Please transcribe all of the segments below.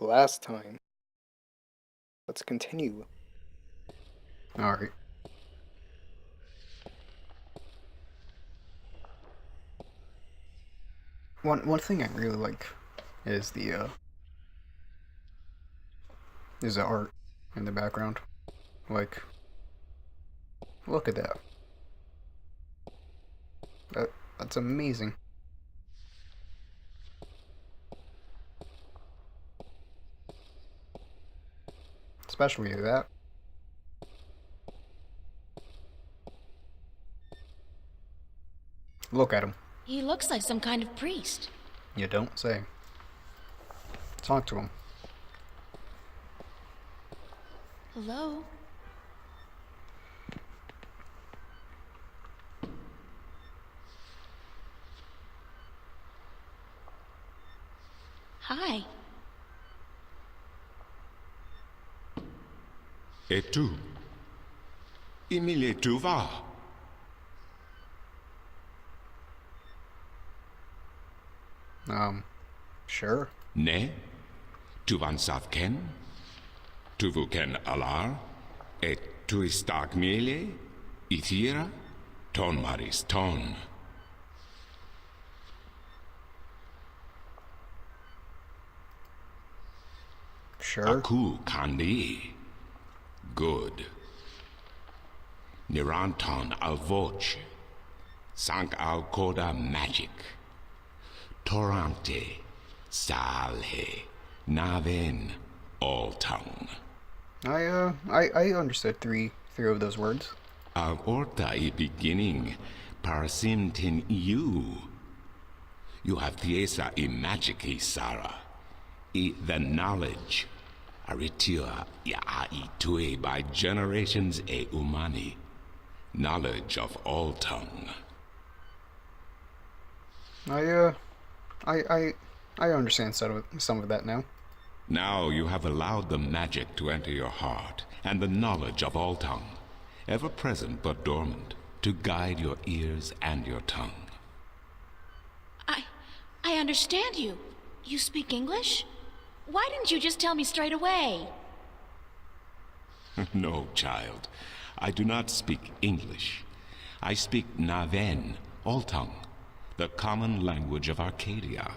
last time. Let's continue. Alright. One thing I really like is the art in the background. Like, look at that. That's amazing. Especially that. Look at him. He looks like some kind of priest. You don't say. Talk to him. Hello? Hi. Et tu? Emile, tu vas? Sure. Ne? Tu van sav ken? Tu vu ken alar? Et tu istak miele? Ithira? Ton maris ton. Sure. Aku kandi. Good. Niranton al voce. Sank al coda magic. Torante. Salhe. Naven. All tongue. I understood three of those words. Av orta I beginning. Parasimtin you. You have thiesa I magic I Sara. I the knowledge. Aritua ya I tue by generations e umani. Knowledge of all tongue. I I understand some of that now. Now you have allowed the magic to enter your heart, and the knowledge of all tongue, ever present but dormant, to guide your ears and your tongue. I understand you. You speak English? Why didn't you just tell me straight away? No, child. I do not speak English. I speak Naven, all tongue, the common language of Arcadia.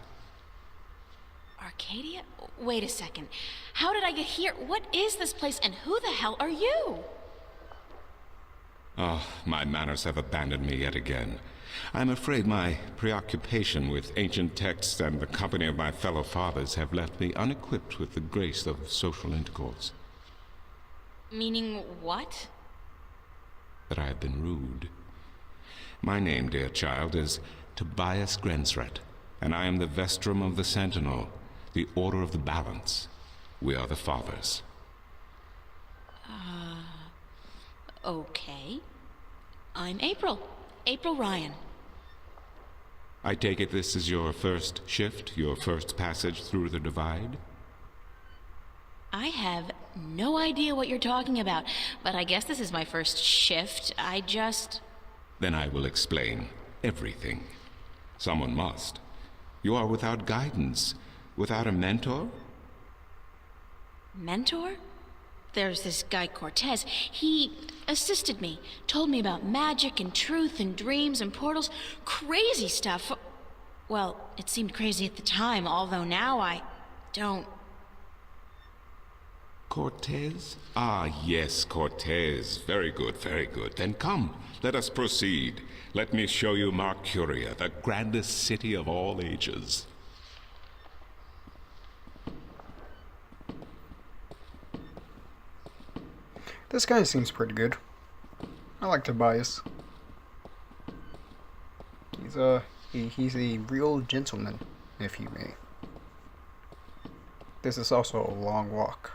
Arcadia? Wait a second. How did I get here? What is this place, and who the hell are you? Oh, my manners have abandoned me yet again. I'm afraid my preoccupation with ancient texts and the company of my fellow fathers have left me unequipped with the grace of social intercourse. Meaning what? That I have been rude. My name, dear child, is Tobias Grensret, and I am the Vestrum of the Sentinel, the Order of the Balance. We are the Fathers. Okay. I'm April. April Ryan. I take it this is your first shift, your first passage through the divide? I have no idea what you're talking about, but I guess this is my first shift. Then I will explain everything. Someone must. You are without guidance, without a mentor? Mentor? There's this guy Cortez. He assisted me, told me about magic and truth and dreams and portals. Crazy stuff. Well, it seemed crazy at the time, although now I don't. Cortez? Ah, yes, Cortez. Very good, very good. Then come, let us proceed. Let me show you Mercuria, the grandest city of all ages. This guy seems pretty good. I like Tobias. He's a real gentleman, if you may. This is also a long walk.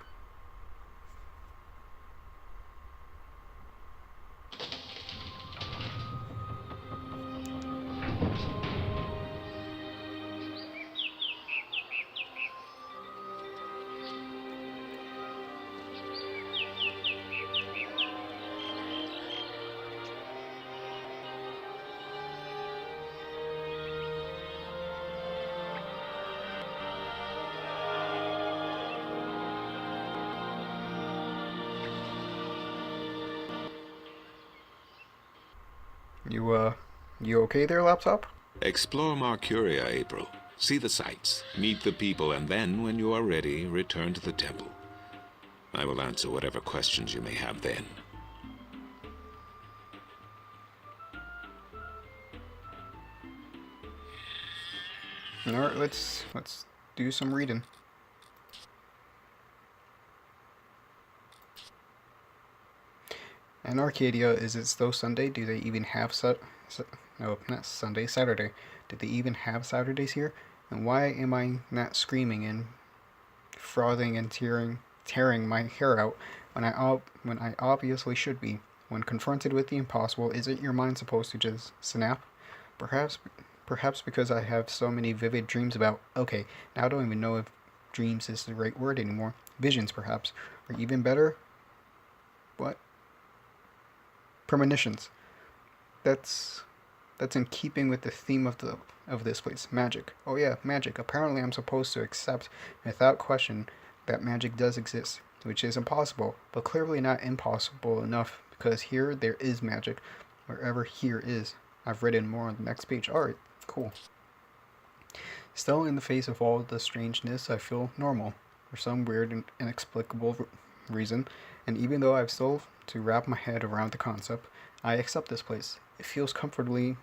You okay there, laptop? Explore Mercuria, April. See the sights, meet the people, and then, when you are ready, return to the temple. I will answer whatever questions you may have then. Alright, let's do some reading. In Arcadia, is it still Sunday? Do they even have no, not Sunday, Saturday. Do they even have Saturdays here? And why am I not screaming and frothing and tearing my hair out when I obviously should be? When confronted with the impossible, isn't your mind supposed to just snap? Perhaps because I have so many vivid dreams about, okay, now I don't even know if dreams is the right word anymore. Visions, perhaps. Or even better, what? Premonitions. That's in keeping with the theme of this place, magic. Oh yeah, magic. Apparently I'm supposed to accept without question that magic does exist, which is impossible, but clearly not impossible enough, because here there is magic, wherever here is. I've written more on the next page. Alright, cool. Still, in the face of all the strangeness, I feel normal, for some weird and inexplicable reason, and even though I've still to wrap my head around the concept, I accept this place. It feels comfortingly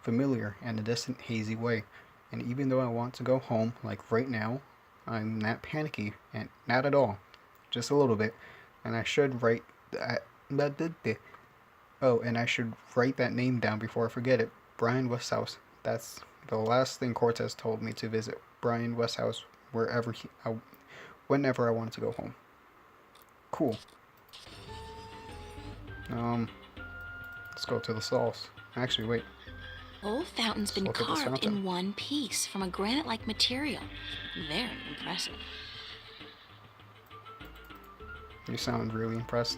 familiar in a distant, hazy way, and even though I want to go home, like right now, I'm not panicky, and not at all, just a little bit, and I should write that. Oh, and I should write that name down before I forget it. Brian Westhouse. That's the last thing Cortez told me to visit. Brian Westhouse, whenever I wanted to go home. Cool. Let's go to the stalls. Actually, wait. Whole fountain's been carved in one piece from a granite-like material. Very impressive. You sound really impressed.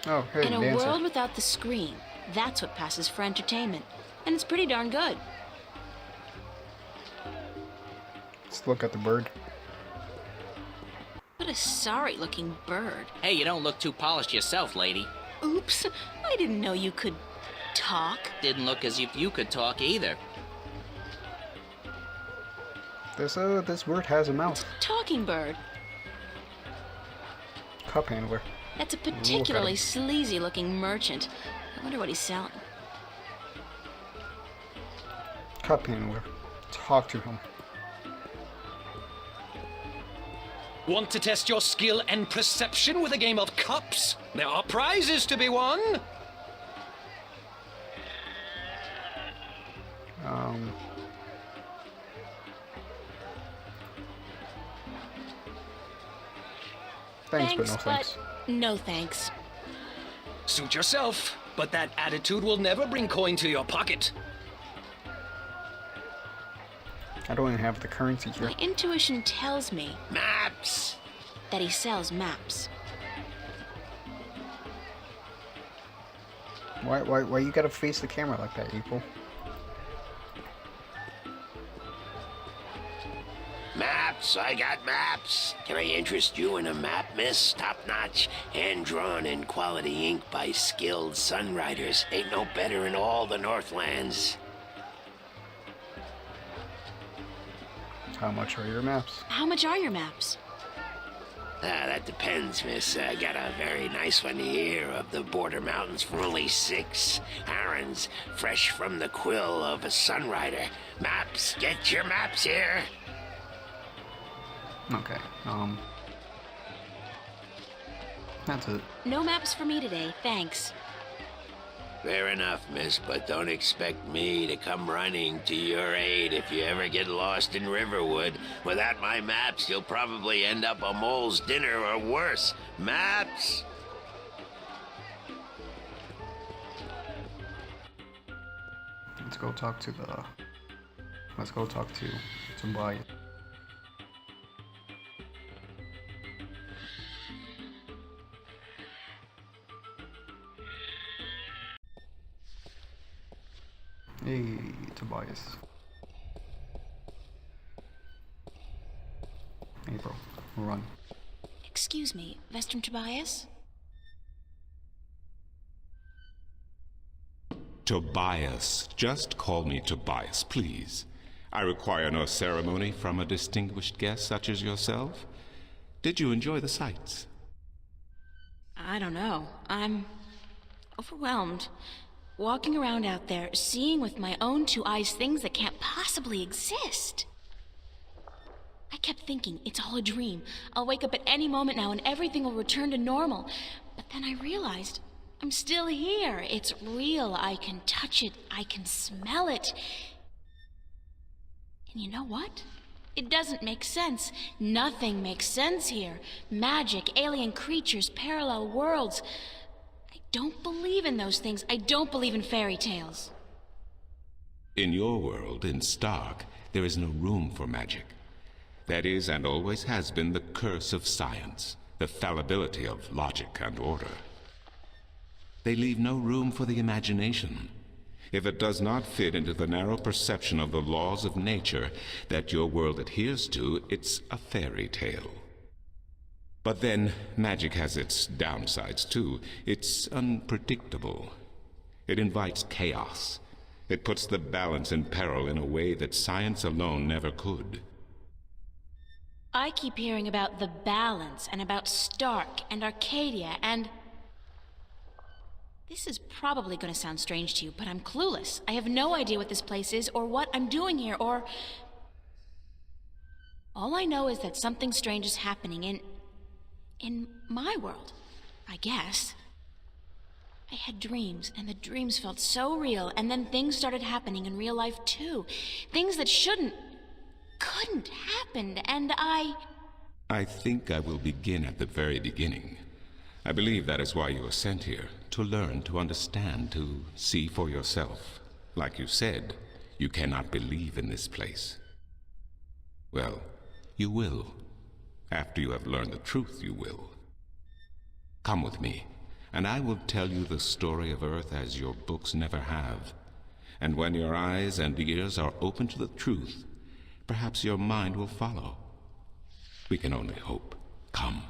Oh, hey, in a dancer. world without the screen, that's what passes for entertainment. And it's pretty darn good. Let's look at the bird. What a sorry-looking bird. Hey, you don't look too polished yourself, lady. Oops, I didn't know you could talk. Didn't look as if you could talk either. This bird has a mouth. Talking bird. Cup handler. That's a particularly sleazy-looking merchant. I wonder what he's selling. Cup handler. Talk to him. Want to test your skill and perception with a game of cups? There are prizes to be won. Thanks, but no thanks. But no thanks. Suit yourself, but that attitude will never bring coin to your pocket. I don't even have the currency here. My intuition tells me Maps! that he sells maps. Why you gotta face the camera like that, April? Maps, I got maps. Can I interest you in a map, miss? Top-notch, hand-drawn in quality ink by skilled sunwriters. Ain't no better in all the Northlands. How much are your maps? How much are your maps? That depends, miss. I got a very nice one here of the border mountains for only 6 arons, fresh from the quill of a sunwriter. Maps, get your maps here. Okay, that's it. No maps for me today, thanks. Fair enough, miss, but don't expect me to come running to your aid if you ever get lost in Riverwood. Without my maps, you'll probably end up a mole's dinner or worse. Maps! Let's go talk to Tobias. Hey, Tobias. April. run. Excuse me, Vestrum Tobias? Tobias. Just call me Tobias, please. I require no ceremony from a distinguished guest such as yourself. Did you enjoy the sights? I don't know. I'm overwhelmed. Walking around out there, seeing with my own two eyes things that can't possibly exist. I kept thinking, it's all a dream. I'll wake up at any moment now and everything will return to normal. But then I realized I'm still here. It's real. I can touch it. I can smell it. And you know what? It doesn't make sense. Nothing makes sense here. Magic, alien creatures, parallel worlds. I don't believe in those things. I don't believe in fairy tales. In your world, in Stark, there is no room for magic. That is, and always has been, the curse of science, the fallibility of logic and order. They leave no room for the imagination. If it does not fit into the narrow perception of the laws of nature that your world adheres to, it's a fairy tale. But then, magic has its downsides too. It's unpredictable. It invites chaos. It puts the balance in peril in a way that science alone never could. I keep hearing about the balance and about Stark and Arcadia and... This is probably going to sound strange to you, but I'm clueless. I have no idea what this place is or what I'm doing here or... All I know is that something strange is happening in my world, I guess. I had dreams, and the dreams felt so real, and then things started happening in real life too. Things that couldn't happen, and I think I will begin at the very beginning. I believe that is why you were sent here, to learn, to understand, to see for yourself. Like you said, you cannot believe in this place. Well, you will. After you have learned the truth, you will. Come with me, and I will tell you the story of Earth as your books never have. And when your eyes and ears are open to the truth, perhaps your mind will follow. We can only hope. Come.